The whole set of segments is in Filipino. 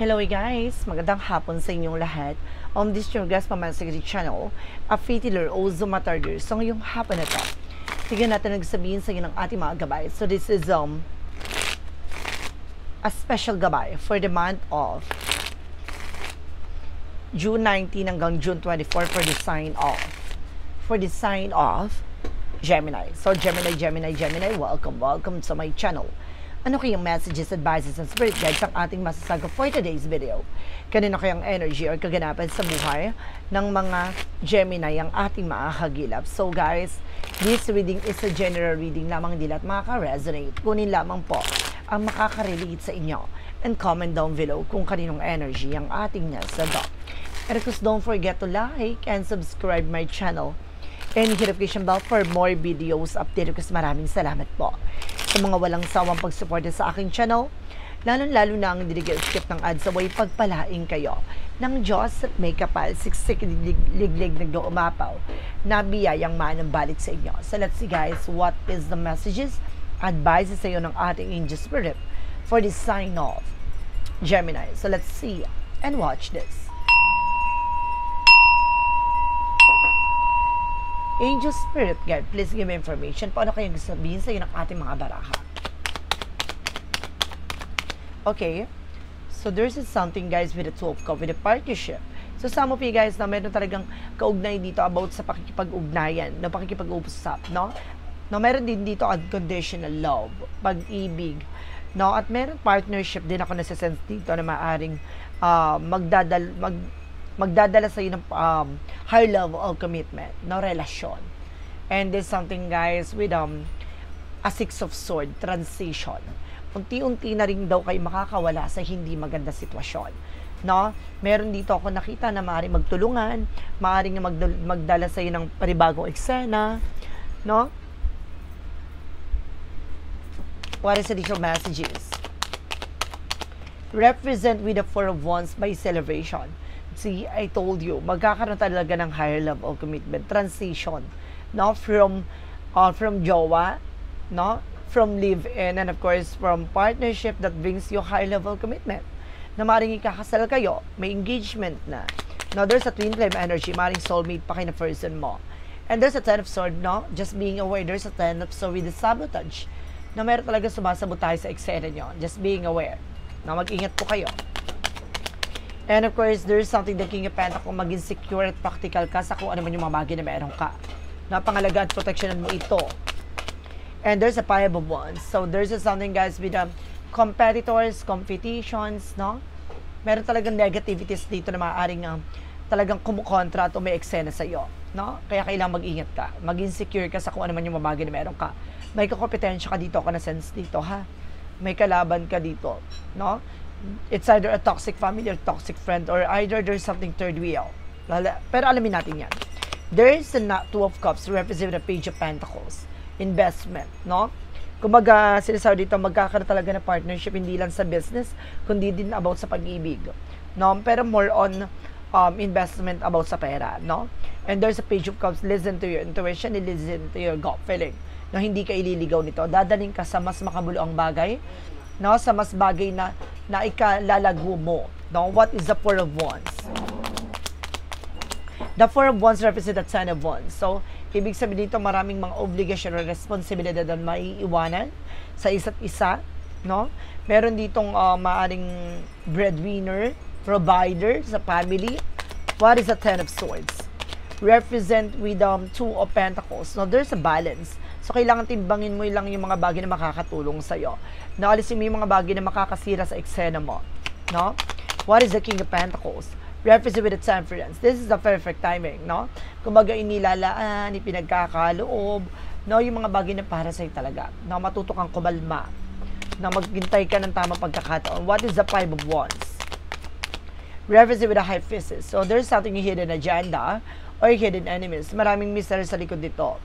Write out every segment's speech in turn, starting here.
Hello guys! Magandang hapon sa inyong lahat. This is your guest Pamansagri channel, a fitiller o Zumatarder. So ngayong hapon na ito, tignan natin nagsabihin sa inyo ng ating mga gabay. So this is a special gabay for the month of June 19 hanggang June 24 for the sign of Gemini. So Gemini, welcome to my channel. Ano kayang messages, advices, and spirit guides ang ating masasagot for today's video? Kanino kayang energy or kaganapan sa buhay ng mga Gemini ang ating makakagilap? So guys, this reading is a general reading lamang, hindi lahat makaka-resonate. Kunin lamang po ang makaka-relate sa inyo and comment down below kung kaninong energy ang ating nasagot. And of course, don't forget to like and subscribe my channel and hit notification bell for more videos update. Kasi maraming salamat po sa mga walang sawang pagsuporta sa aking channel, lalo na ang skip ng ads away, pagpalaing kayo ng Diyos at may kapal, siksik liglig nag-uumapaw na biyayang manang balik sa inyo. So let's see guys, what is the messages, advices sa iyo ng ating angel spirit for the sign of Gemini. So let's see and watch this. Angel Spirit Guide, please give me information. Paano kayong sabihin sa iyo ng ating mga baraha? Okay. So, there's something guys with the Two of Cups, with the partnership. So, some of you guys na meron talagang kaugnay dito about sa pakikipag-ugnayan, na pakikipag-usap, no? No, meron din dito unconditional love, pag-ibig, no? At meron partnership din ako nasa-sense dito na maaaring magdadala sa iyo ng high level of commitment, no, relasyon. And there's something guys with a Six of Swords, transition. Unti-unti na rin daw kayo makakawala sa hindi maganda sitwasyon, no? Meron dito ako nakita na maaaring magtulungan, maaaring magdala sa iyo ng panibagong eksena, no? What is additional messages? Represent with the Four of Wands by celebration. See, I told you, magkakaroon talaga ng higher level of commitment, transition, no, from jowa, no, from live-in, and of course from partnership that brings you high level commitment. Na maring ikakasal kayo, may engagement na. Now there's a twin flame energy, maring soulmate pa kayo na person mo. And there's a Ten of Swords, no, just being aware, there's a Ten of Swords with the sabotage. Na meron talaga sumasabotage sa eksena nyo, just being aware. Na mag-ingat po kayo. And of course, there's something the King of Pentacles, maging secure at practical ka sa kung ano man yung mga bagay na meron ka. Napangalagaan at protectionan mo ito. And there's a Five of Wands. So there's something guys with competitors, competitions, no? Meron talagang negativities dito na maaaring talagang kumukontra at may eksena sa iyo, no? Kaya kailangan mag-ingat ka. Maging secure ka sa kung ano man yung mga bagay na meron ka. May kakompetensya ka dito, ka na sense dito, ha? May kalaban ka dito, no? It's either a toxic family or toxic friend, or either there's something third wheel. Pero alamin natin yan. There's the Two of Cups represent the Page of Pentacles. Investment, no? Kumbaga, sinasabi dito, magkakaroon talaga na partnership, hindi lang sa business, kundi din about sa pag-ibig, no? Pero more on investment about sa pera, no? And there's a Page of Cups, listen to your intuition, listen to your gut feeling. No, hindi ka ililigaw nito. Dadaling ka sa mas makabuluang bagay, no, sa mas bagay na ikalalago mo, no? What is the Four of Wands? The Four of Wands represent the Ten of Wands. So, ibig sabihin dito, maraming mga obligasyon o responsibilidad na maiiwanan sa isa't isa, no? Meron ditong maaring breadwinner, provider sa family. What is the Ten of Swords? Represent with Two of Pentacles. Now, there's a balance. So, kailangan timbangin mo lang yung mga bagay na makakatulong sa'yo. Naalisin mo yung mga bagay na makakasira sa eksena mo, no? What is the King of Pentacles? Represent with the Temperance. This is the perfect timing, no? Kumbaga, inilalaan, ipinagkakaloob, no? Yung mga bagay na para sa'yo talaga, no? Matuto kang kumalma, na maghintay ka ng tamang pagkakataon. What is the Five of Wands? Represent with the High Priestess. So, there's something hidden agenda or hidden enemies. Maraming mystery sa likod dito.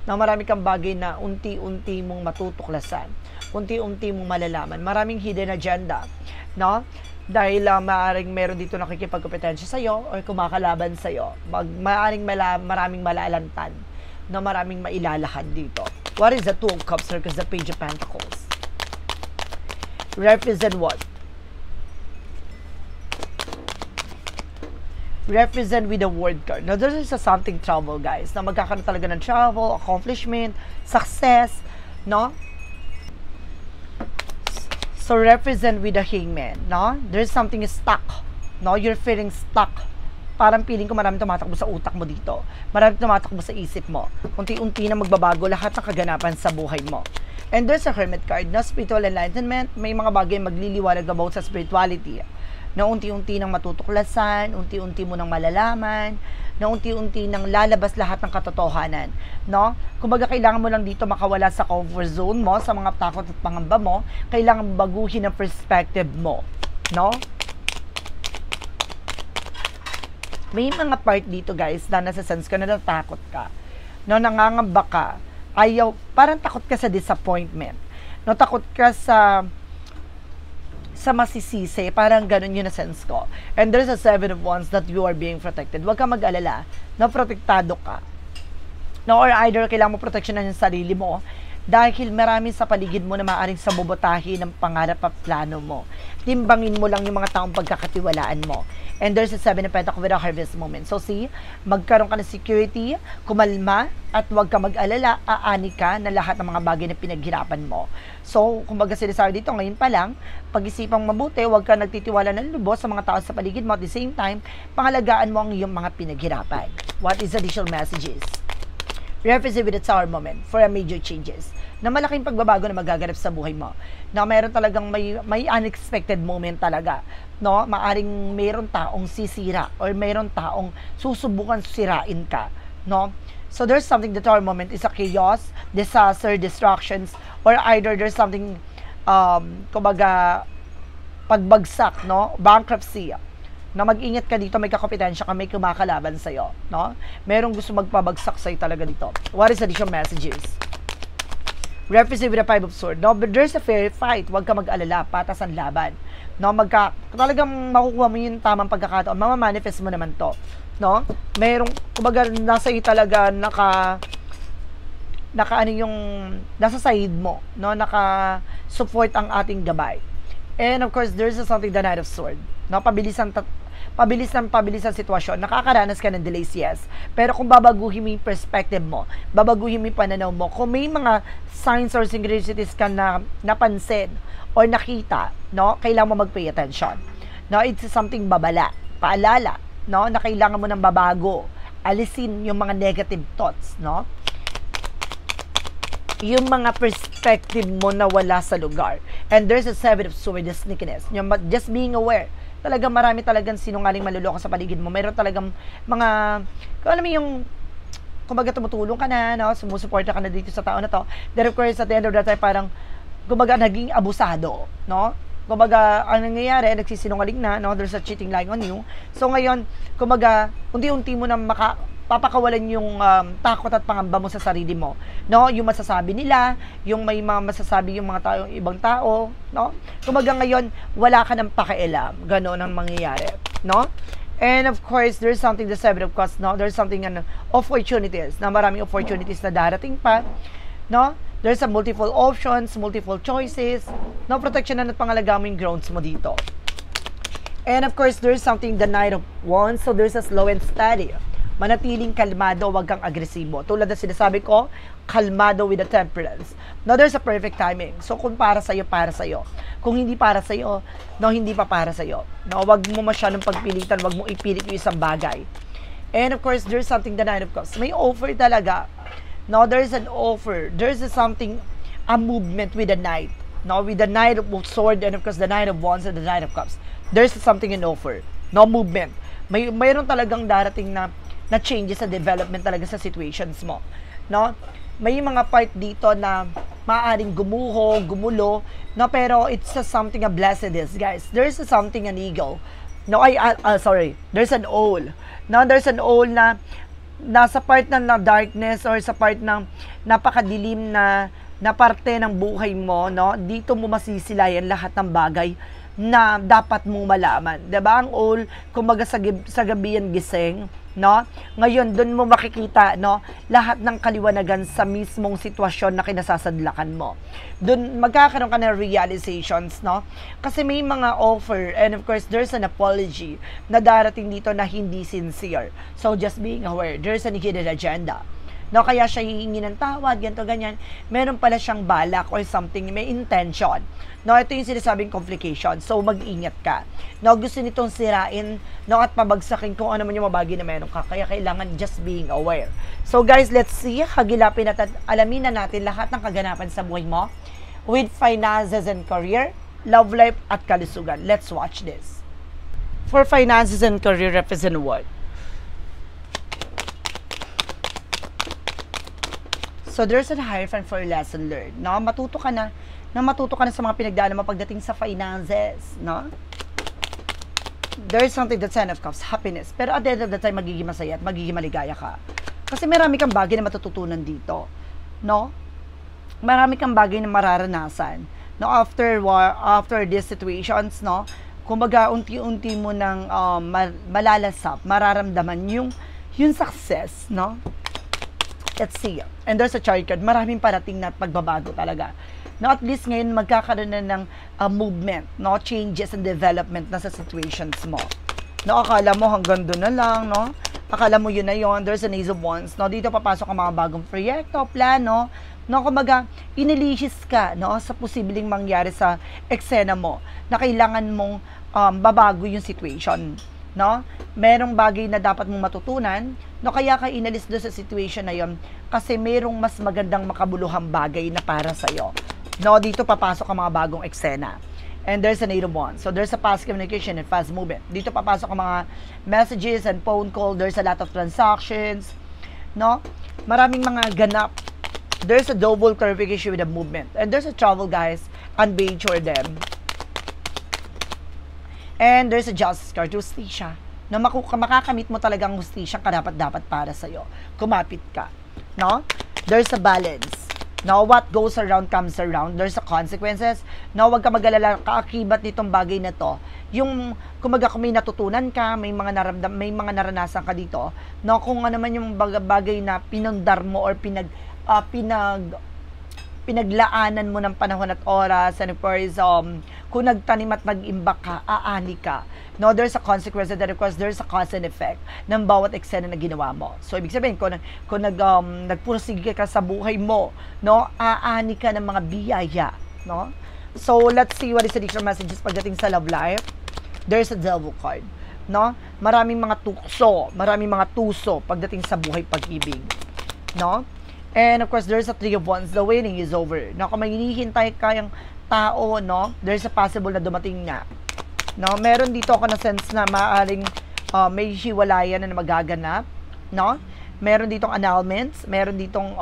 Na marami kang bagay na unti-unti mong matutuklasan, unti-unti mong malalaman. Maraming hidden agenda, no? Dahil maaaring meron dito nakikipagkompetensya sa'yo or kumakalaban sa'yo. Maaaring maraming malalantan, na maraming mailalahad dito. What is the Two of Cups? Because the Page of Pentacles. Represent what? represent with the word card. Now, there is a something trouble, guys, na magkakaroon talaga ng travel, accomplishment, success, no? So, represent with the hangman, no? There's something stuck, no? You're feeling stuck. Parang feeling ko maraming tumatakbo sa utak mo dito. Maraming tumatakbo sa isip mo. Unti-unti na magbabago lahat ng kaganapan sa buhay mo. And there's a hermit card, no? Spiritual enlightenment. May mga bagay magliliwanag about sa spirituality. Na unti-unti nang matutuklasan, unti-unti mo nang malalaman, na unti-unti nang lalabas lahat ng katotohanan, no? Kumbaga kailangan mo lang dito makawala sa comfort zone mo, sa mga takot at pangamba mo, kailangan baguhin ang perspective mo, no? May mga part dito, guys, na nasa-sense ka na natakot ka, no? Nangangamba ka, ayaw, parang takot ka sa disappointment, no? Takot ka sa masisisi, parang ganun yun na sense ko. And there's a 7 of Wands that you are being protected. Huwag ka mag-alala, na protektado ka. No, or either kailangan mo proteksyonan yung sarili mo dahil marami sa paligid mo na maaaring sabobotahin ng pangarap at plano mo. Timbangin mo lang yung mga taong pagkakatiwalaan mo. And there's a 7 of Pentacles with a harvest moment. So see, magkaroon ka ng security, kumalma, at huwag ka mag-alala, aani ka na lahat ng mga bagay na pinaghirapan mo. So, kumbaga sinasabi dito, ngayon pa lang, pag-isipang mabuti, huwag ka nagtitiwala ng lubos sa mga tao sa paligid mo. At the same time, pangalagaan mo ang iyong mga pinaghirapan. What is additional messages? Represent with the Tower moment for a major changes. Na malaking pagbabago na magaganap sa buhay mo. Na mayroon talagang may unexpected moment talaga. No? Maaring mayroon taong sisira or mayroon taong susubukan sirain ka. No? So there's something, the Tower moment is a chaos, disaster, distractions, or either there's something, kumbaga, pagbagsak, no? Bankruptcy. Na mag-ingat ka dito, may kakompetensya ka, may kumakalaban sa'yo, no? Merong gusto magpabagsak sa'yo talaga dito. What is additional messages? Represent with the 5 of Swords, no? But there's a fair fight, huwag ka mag-alala, patas ang laban, no? Talagang makukuha mo yung tamang pagkakataon, mamamanifest mo naman to, no? Merong, kumbaga, nasa iyo talaga, nasa side mo, no? Naka-support ang ating gabay. And of course, there's something, the Knight of Swords, no? Pabilis ang sitwasyon. Nakakaranas ka ng delays, yes. Pero kung babaguhin mo yung perspective mo, babaguhin mo yung pananaw mo, kung may mga signs or synchronicities ka na napansin or nakita, no? Kailangan mo mag-pay attention. No? It's something babala, paalala, no? Na kailangan mo ng babago. Alisin yung mga negative thoughts, no? Yung mga perspective mo na wala sa lugar. And there's a 7 of Swords, the sneakiness. Just being aware. Talagang marami talagang sinungaling maluloko sa paligid mo. Mayroon talagang mga, kung alam mo yung, kumbaga tumutulong ka na, no? Sumusuporta ka na dito sa tao na to. Then of course, at the end of the day, parang, kumbaga naging abusado, no? Kumbaga, ang nangyayari, nagsisinungaling na, no? There's a cheating lying on you. So ngayon, kumbaga, unti-unti mo na papakawalan yung takot at pangamba mo sa sarili mo, no? Yung masasabi nila, yung may mga masasabi yung mga tao, yung ibang tao, no? Kumbaga ngayon, wala ka ng pakialam, gano'n ang mangyayari, no? And of course, there's something, the 7 of Cups, no? There's something, opportunities, na maraming opportunities na darating pa, no? There's a multiple options, multiple choices, no? Protection na at pangalagaan mo yung grounds mo dito. And of course, there's something, the Knight of Wands, so there's a slow and steady. Manatiling kalmado, wag kang agresibo. Tulad na sinasabi ko, kalmado with the temperance. Now, there's a perfect timing. So, kung para sa'yo, para sa'yo. Kung hindi para sa'yo, no, hindi pa para sa'yo. No, wag mo masyadong pagpilitan, wag mo ipilit yung isang bagay. And of course, there's something, the Knight of Cups. May offer talaga. No, there's an offer. There's something, a movement with the Knight. No, with the Knight of Swords and of course, the Knight of Wands and the Knight of Cups. There's something in offer. No, movement. Mayroon talagang darating na changes sa development talaga sa situations mo, no? May mga part dito na maaaring gumulo, no? Pero it's something a blessedness, guys. There's something, an eagle. No, there's an owl. No, there's an owl na nasa part ng darkness or sa part ng napakadilim na parte ng buhay mo, no? Dito mo masisilayan lahat ng bagay na dapat mong malaman. Diba? Ang all, kumbaga sa gabi yan gising, no? Ngayon, doon mo makikita, no, lahat ng kaliwanagan sa mismong sitwasyon na kinasasadlakan mo. Doon magkakaroon ka ng realizations, no? Kasi may mga offer, and of course, there's an apology na darating dito na hindi sincere. So, just being aware, there's an hidden agenda. No, kaya siya hihingi ng tawad, ganito, ganyan. Meron pala siyang balak or something, may intention. No, ito yung sinasabing complication. So, mag-ingat ka. No, gusto nitong sirain, no, at pabagsakin kung ano man yung mabagi na meron ka. Kaya kailangan just being aware. So, guys, let's see. Hagilapin at alamin na natin lahat ng kaganapan sa buhay mo with finances and career, love life, at kalusugan. Let's watch this. For finances and career, represent what? So, there's a hierophant for lesson learned. No? Matuto ka na sa mga pinagdaanan mo pagdating sa finances. No? There's something that's sign of cups, happiness. Pero at the end of the time, magiging masaya at magiging maligaya ka. Kasi marami kang bagay na matututunan dito. No? Marami kang bagay na mararanasan. No? After these situations, no? Kumbaga, unti-unti mo nang malalasap, mararamdaman yung success. No? Let's see. And there's a chart card. Maraming parating na pagbabago talaga. No, at least ngayon magkakaroon na ng movement, no, changes and development na sa situations mo. No, akala mo hanggang doon na lang, no? Akala mo yun na yun. There's an Ace of Wands. No, dito papasok ang mga bagong proyekto, plano. No, kumbaga, inilihis ka, no, sa posibleng mangyari sa eksena mo na kailangan mong babago yung situation. No? Merong bagay na dapat mong matutunan, no, kaya ka inalis doon sa situation na yon kasi merong mas magandang makabuluhang bagay na para sa iyo. No, dito papasok ang mga bagong eksena. And there's an Eight of Wands. So there's a fast communication and fast movement. Dito papasok ang mga messages and phone call. There's a lot of transactions. No? Maraming mga ganap. There's a double clarification with the movement. And there's a travel, guys. Unventure them. And there's a justice card, justisya. Na makakamit mo talagang justisya dapat para sa'yo. Kumapit ka. No? There's a balance. No? What goes around comes around. There's a consequences. No? Huwag ka mag-alala, kaakibat nitong bagay na to. Yung, kumaga kung may natutunan ka, may mga naranasan ka dito, no? Kung ano man yung bagay na pinundar mo or pinaglaanan mo ng panahon at oras, and of course, kung nagtanim at nag-imbak ka, aani ka. No, there's a consequence that of course, there's a cause and effect ng bawat eksena na ginawa mo. So, ibig sabihin, kung nagpursige ka sa buhay mo, no, aani ka ng mga biyaya, no? So, let's see what is the extra messages pagdating sa love life. There's a devil card, no? Maraming mga tukso, maraming mga tuso pagdating sa buhay pag-ibig, no? And of course, there's a Three of Wands. The waiting is over. No, kung may hinihintay kayang tao, no, there's a possible na dumating na. No, meron dito ako na sense na maaaring may hiwalayan na magaganap, no? Meron ditong annulments, meron ditong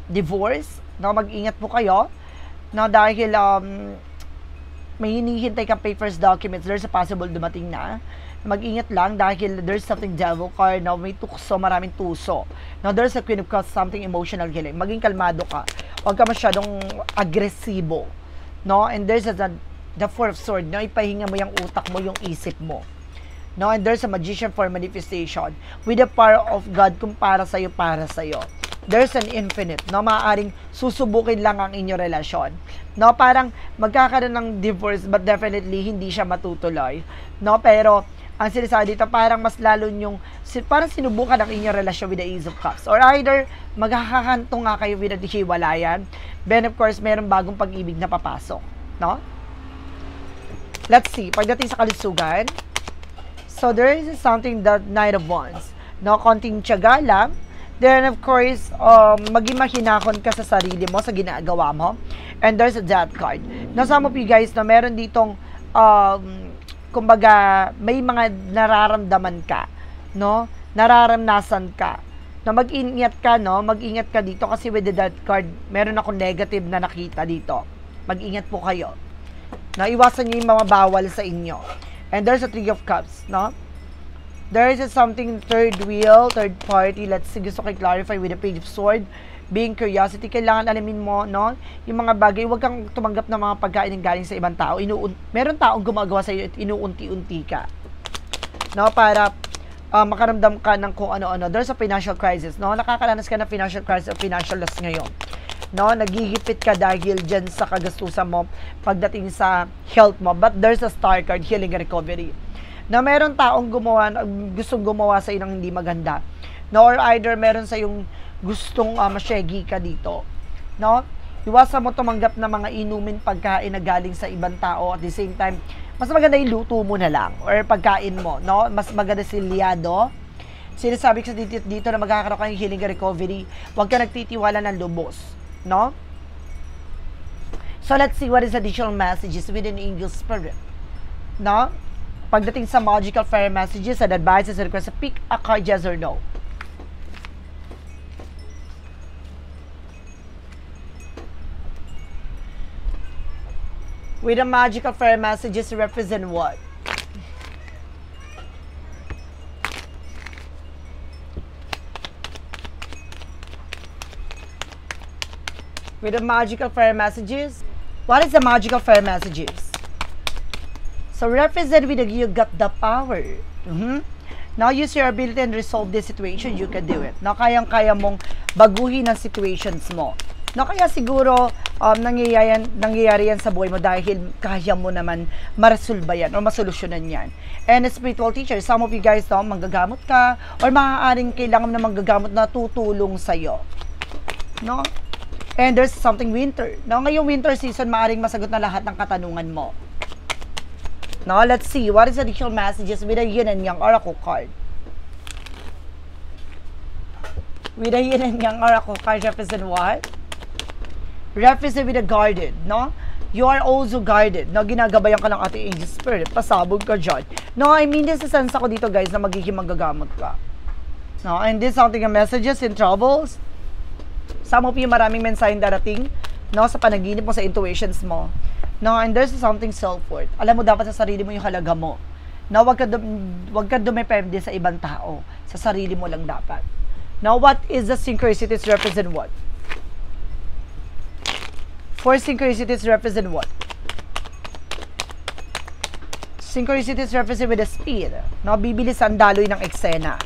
divorce, no? Mag-ingat po kayo, no, dahil may hinihintay kang papers, documents, there's a possible dumating na. Mag-ingat lang dahil there's something devil card, no? May tukso, maraming tuso. Now, there's a Queen of Cups, something emotional healing. Maging kalmado ka. Huwag ka masyadong agresibo. No? And there's the Four of Swords, no? Ipahinga mo yung utak mo, yung isip mo. No? And there's a Magician for manifestation. With the power of God, kung para sa'yo, para sa'yo. There's an infinite, no? Maaaring susubukin lang ang inyong relasyon. No? Parang magkakaroon ng divorce, but definitely hindi siya matutuloy. No? Pero ang sinasabi dito, parang mas lalo yung, parang sinubukan ang inyong relasyon with the Ace of Cups. Or either, magkakakanto nga kayo with the hiwalayan. Then, of course, meron bagong pag-ibig na papasok. No? Let's see. Pagdating sa kalusugan, so there is something that Knight of Wands. No? Konting tiyaga lang. Then, of course, maging mahinahon ka sa sarili mo, sa ginagawa mo. And there's a Death card. Now, some of you guys, no, meron ditong, kumbaga, may mga nararamdaman ka, no? Nararamnasan ka. Na mag-ingat ka, no? Mag-ingat ka dito kasi with the Death card, meron akong negative na nakita dito. Mag-ingat po kayo. No? Iwasan niyo yung mga bawal sa inyo. And there's a Three of Cups, no? There is something third wheel, third party. Let's see, gusto ko clarify with the Page of Sword. being curiosity, kailangan alamin mo, no? Yung mga bagay, huwag kang tumanggap ng mga pagkain ng galing sa ibang tao. Meron taong gumagawa sa iyo at inuunti-unti ka. No? Para makaramdam ka ng kung ano-ano. There's a financial crisis, no? Nakakaranas ka ng financial crisis o financial loss ngayon. No? Naghihipit ka dahil dyan sa kagastusan mo pagdating sa health mo. But there's a star card, healing and recovery. Na meron taong gustong gumawa sa iyo ng hindi maganda. No? Or either meron sa yung gustong masyegi ka dito. No? Iwasan mo tumanggap ng mga inumin pagkain na galing sa ibang tao. At the same time, mas maganda yung luto mo na lang or pagkain mo, no? Mas maganda siliado. Sinasabi ko sa dito na magkakaroon ka ng healing and recovery. Huwag ka nagtitiwala ng lubos, no? So let's see what is additional messages within Angel Spirit, no? Pagdating sa magical fire messages and advices and requests, pick a card, yes or no. With the magical fire messages represent what? With the magical fire messages, what is the magical fire messages? So represent with the, you got the power. Now use your ability and resolve this situation, you can do it. Now kayang-kaya mong baguhin ang situations mo. No, kaya siguro nangyayari yan sa buhay mo dahil kaya mo naman maresolba yan o masolusyonan yan. And spiritual teacher, some of you guys, no, manggagamot ka or maaaring kailangan na manggagamot na tutulong sa'yo. No? And there's something winter. No, ngayong winter season, maaaring masagot na lahat ng katanungan mo. No, let's see. What is additional messages with a yin and yang oracle card? With a yin and yang oracle card represent what? Represent with a guarded, no? You are also guarded, no? Ginagabayan ka ng ating angel spirit. Pasabog ka dyan. No, I mean, this is sense ako dito, guys, na magiging manggagamot ka. No, and this something, messages in troubles. Some of you, maraming mensaheng darating, no? Sa panaginip mo, sa intuitions mo. No, and there's something self-worth. Alam mo, dapat sa sarili mo yung halaga mo. No, wag ka dumepende sa ibang tao. Sa sarili mo lang dapat. Now, what is the synchronicities represent what? For synchronicities represent what? Synchronicities represent with the speed. No, bibilis ang daloy ng eksena.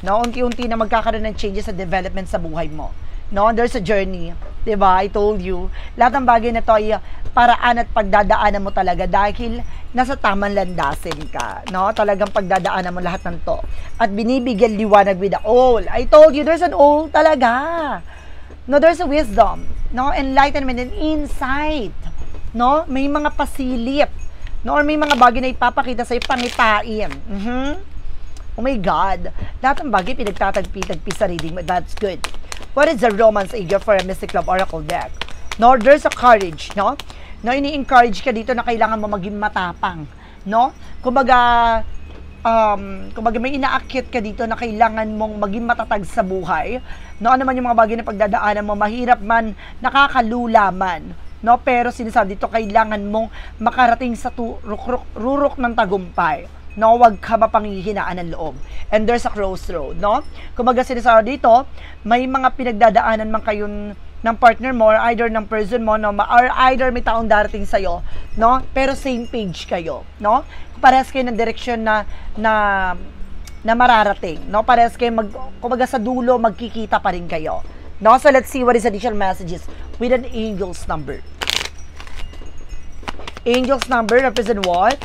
No, unti-unti na magkakaroon ng changes sa development sa buhay mo. No, there's a journey. Diba? I told you. Lahat ng bagay na to ay paraan at pagdadaanan mo talaga dahil nasa tamang landasin ka. No, talagang pagdadaanan mo lahat ng to. At binibigyan liwanag with the all. I told you, there's an all talaga. No, there's a wisdom, no, enlightenment and insight, no, may mga pasilip, no, or may mga bagay na ipapakita sa'yo, pangitain. Oh my God, lahat ng bagay pinagtatagpi-tagpi sa reading, that's good. What is the romance angel for a Mystic Love Oracle deck? No, there's a courage, no, ini-encourage ka dito na kailangan mo maging matapang, no, kumbaga may inaakit ka dito na kailangan mong maging matatag sa buhay. No, ano man yung mga bagay na pagdadaanan mo, mahirap man, nakakalula man. No, pero sinasabi dito, kailangan mong makarating sa rurok ng tagumpay. No, wag ka mapanghihinaan ng loob. And there's a crossroad, no? Kumbaga sinasabi dito, may mga pinagdadaanan man kayo ng partner mo or either ng person mo, no, or either may taong darating sa'yo, no? Pero same page kayo, no? Parehas kayo ng direksyon na mararating, no? Parehas kayo kumbaga sa dulo magkikita pa rin kayo, no? So let's see what is additional messages with an angel's number. Angel's number represent what?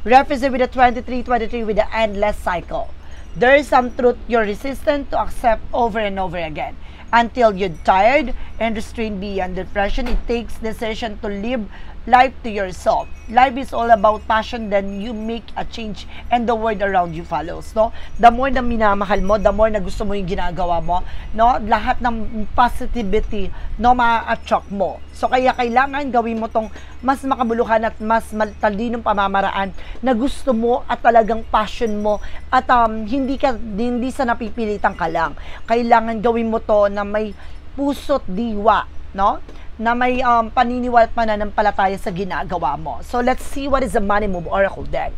Represent with the 23 with the endless cycle. There is some truth you're resistant to accept over and over again. Until you're tired and restrained beyond depression, it takes decision to live life to yourself. Life is all about passion, then you make a change and the world around you follows, no? The more na minamahal mo, the more na gusto mo yung ginagawa mo, no? Lahat ng positivity, no, ma-attract mo. So kaya kailangan gawin mo tong mas makabuluhan at mas matalinong pamamaraan na gusto mo at talagang passion mo at hindi sa napipilitan ka lang. Kailangan gawin mo to na may puso't diwa, no? Na may paniniwala at pananampalataya sa ginagawa mo. So let's see what is the Money Move Oracle deck.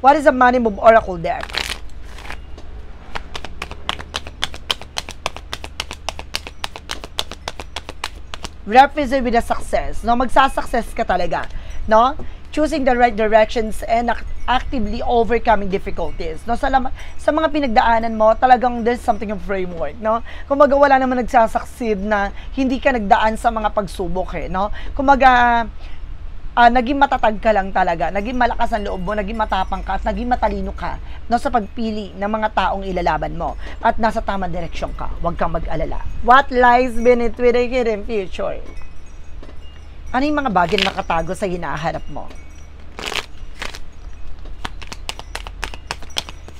What is the Money Move Oracle deck? represent with a success, no? Magsasuccess ka talaga, no? Choosing the right directions and actively overcoming difficulties, no? Sa mga pinagdaanan mo, talagang there's something of framework, no? Kumaga wala naman nagsasucceed na hindi ka nagdaan sa mga pagsubok, no? Kumaga naging matatag ka lang talaga, naging malakas ang loob mo, naging matapang ka, at naging matalino ka, no, sa pagpili ng mga taong ilalaban mo, at nasa tamang direksyon ka. Huwag kang mag-alala. What lies beneath with a hidden future? Ano yung mga bagay na nakatago sa hinaharap mo?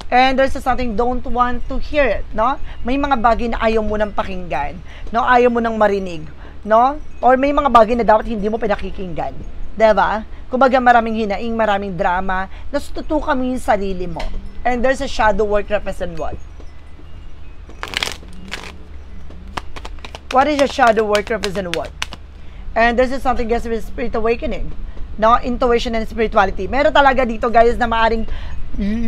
And there's something don't want to hear it, no? May mga bagay na ayaw mo nang pakinggan, no? Ayaw mo nang marinig, no? Or may mga bagay na dapat hindi mo pinakikinggan. Diba? Kumbaga maraming hinaing, maraming drama, natututukan mo yung sarili mo. And there's a shadow work represent what? What is a shadow work represent what? And there's something else with spirit awakening. No? Intuition and spirituality. Meron talaga dito guys na maaring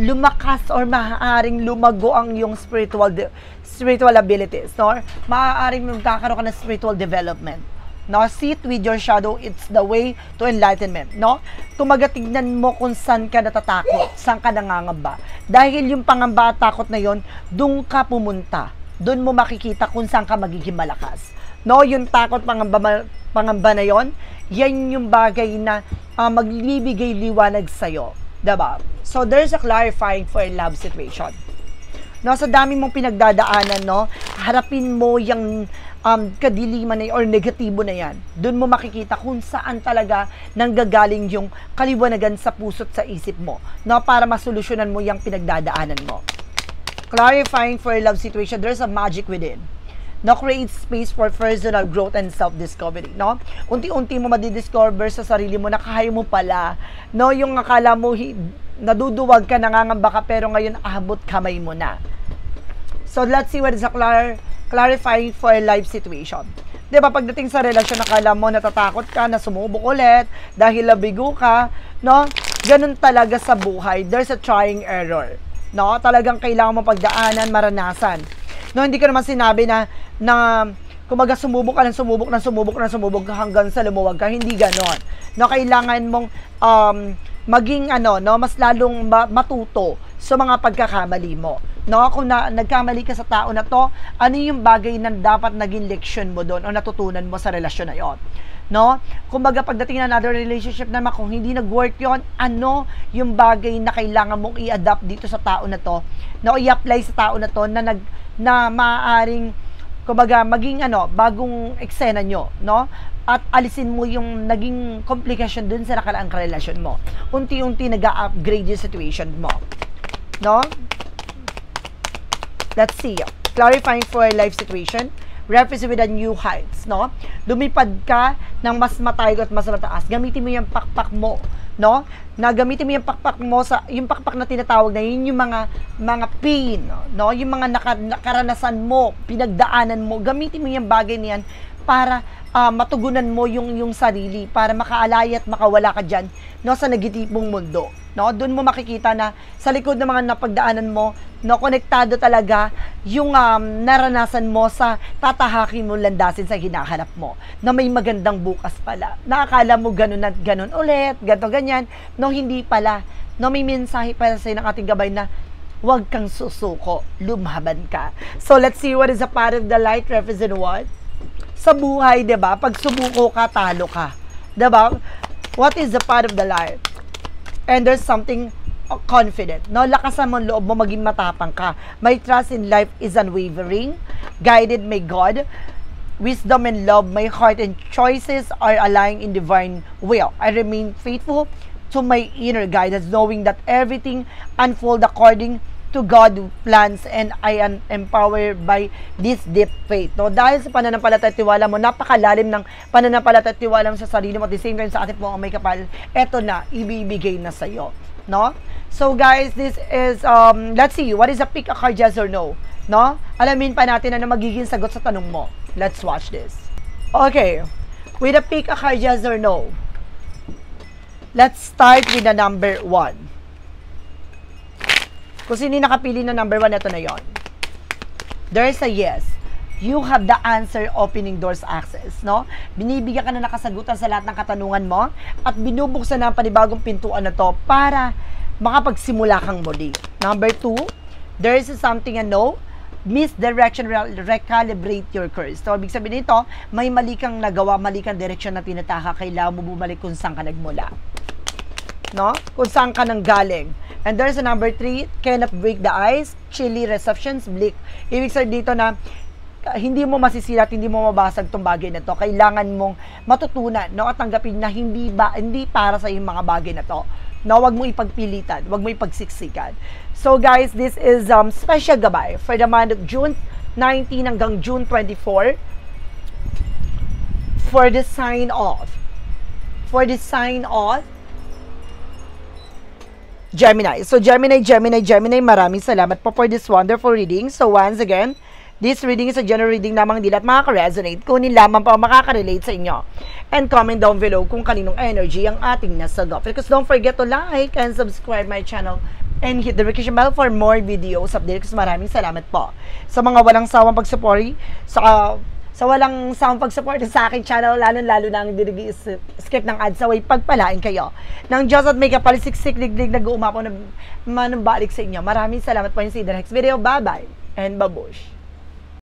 lumakas or maaaring lumago ang yung spiritual abilities. No? Maaaring magkakaroon ka ng spiritual development. No, sit with your shadow, it's the way to enlightenment, no? Kumaga tignan mo kung saan ka natatakot, saan ka nangangamba. Dahil yung pangamba at takot na yon, doon ka pumunta. Doon mo makikita kung saan ka magiging malakas. No, yung takot pangamba na yon, yan yung bagay na magbibigay liwanag sa'yo. Diba? So, there's a clarifying for a love situation. No, sa dami mong pinagdadaanan, no, harapin mo yung kadiliman na or negatibo na yan. Doon mo makikita kung saan talaga nanggagaling yung kaliwanagan sa puso't sa isip mo, no, para masolusyonan mo yung pinagdadaanan mo. Clarifying for a love situation, there's a magic within. No, create space for personal growth and self-discovery, no? Unti-unti mo madidiscover sa sarili mo na kaya mo pala, no, yung akala mo naduduwag ka, nangangamba ka, pero ngayon abot kamay mo na. So, let's see what is a clarifying for a life situation. Diba, pagdating sa relasyon, nakala mo, natatakot ka, na sumubok ulit, dahil labigo ka, no? Ganun talaga sa buhay. There's a trying error, no? Talagang kailangan mo pagdaanan, maranasan. No, hindi ko naman sinabi na kumaga sumubok ka ng sumubok hanggang sa lumuwag ka. Hindi ganon. No, kailangan mong maging no, mas lalong matuto sa mga pagkakamali mo. No, kung nagkamali ka sa tao na to, ano yung bagay na dapat naging leksyon mo doon o natutunan mo sa relasyon na yon? No? Kumbaga pagdating na another relationship naman, kung hindi nag-work yon, ano yung bagay na kailangan mong i-adapt dito sa tao na to, na i-apply sa tao na to na maaaring kumbaga maging bagong eksena nyo, no? At alisin mo yung naging komplikasyon dun sa nakaraang relasyon mo. Unti-unti nag-upgrade yung situation mo. No? Let's see. Clarifying for a life situation. Represent with a new heights, no? Lumipad ka ng mas matayo at mas mataas. Gamitin mo yung pakpak mo, no? Gamitin mo yung pakpak mo yung pakpak na tinatawag na yun yung mga pain, no? Yung mga nakaranasan mo, pinagdaanan mo. Gamitin mo yung bagay niyan para matugunan mo yung sarili, para makaalay at makawala ka dyan, no, sa negatibong mundo. No, doon mo makikita na sa likod ng mga napagdaanan mo, no, konektado talaga yung naranasan mo sa tatahakin mo landasin sa hinahanap mo, na may magandang bukas pala. Nakakala mo ganun at ganun ulit, ganto ganyan, no, hindi pala. No, may mensahe para sa ng ating gabay na huwag kang susuko, lumaban ka. So let's see what is a part of the light represent what? Sa buhay, 'di ba? Pag sumuko ka, talo ka. 'Di ba? What is the part of the light? And there's something confident. No, lakasan mo ang loob mo, maging matapang ka. My trust in life is unwavering, guided by God. Wisdom and love, my heart and choices are aligned in divine will. I remain faithful to my inner guidance, knowing that everything unfolds according to God's plans, and I am empowered by this deep faith. No, dahil sa pananampalataya at tiwala mo, napakalalim ng pananampalataya at tiwala mo sa sarili mo, at the same time sa ating po ang may kapal, eto na, ibibigay na sa'yo. No? So guys, this is, let's see, what is a pick a card, yes or no? No? Alamin pa natin ano magiging sagot sa tanong mo. Let's watch this. Okay, with a pick a card, yes or no? Let's start with the number 1. Kung sino nakapili na number 1, ito na yon. There's a yes. you have the answer opening doors access, no? Binibigyan ka na nakasagutan sa lahat ng katanungan mo at binubuksan na ang panibagong pintuan na to para makapagsimula kang muli. Number 2, there is something misdirection, recalibrate your course. So, ibig sabihin nito, may mali kang nagawa, mali kang direksyon na tinataka, kailangan mo bumalik kung saan ka nagmula. No? Kung saan ka nang galing. And there's a number 3, cannot break the ice, chilly receptions, bleak. Ibig sabihin dito na hindi mo masisilat, hindi mo mabasag tong bagay na to. Kailangan mong matutunan, no, at tanggapin na hindi para sa yung mga bagay na to. No, wag mo ipagpilitan, wag mo ipagsiksikan. So guys, this is special gabay for the month of June 19 hanggang June 24 for the sign off. Gemini. So, Gemini, maraming salamat po for this wonderful reading. So, once again, this reading is a general reading lamang, hindi lahat makaka-resonate. Kunin lamang po makaka-relate sa inyo. And comment down below kung kaninong energy ang ating nasagap. Because don't forget to like and subscribe my channel and hit the notification bell for more videos updates. Maraming salamat po sa mga walang sawang pag-support, sa walang sawang pag-support sa aking channel, lalo na ang skip ng ads, away pagpalain kayo ng Diyos at may kapalisiksik liglig nag-uumapaw na manumbalik sa inyo. Maraming salamat po, see you in the next video. Bye-bye and babush.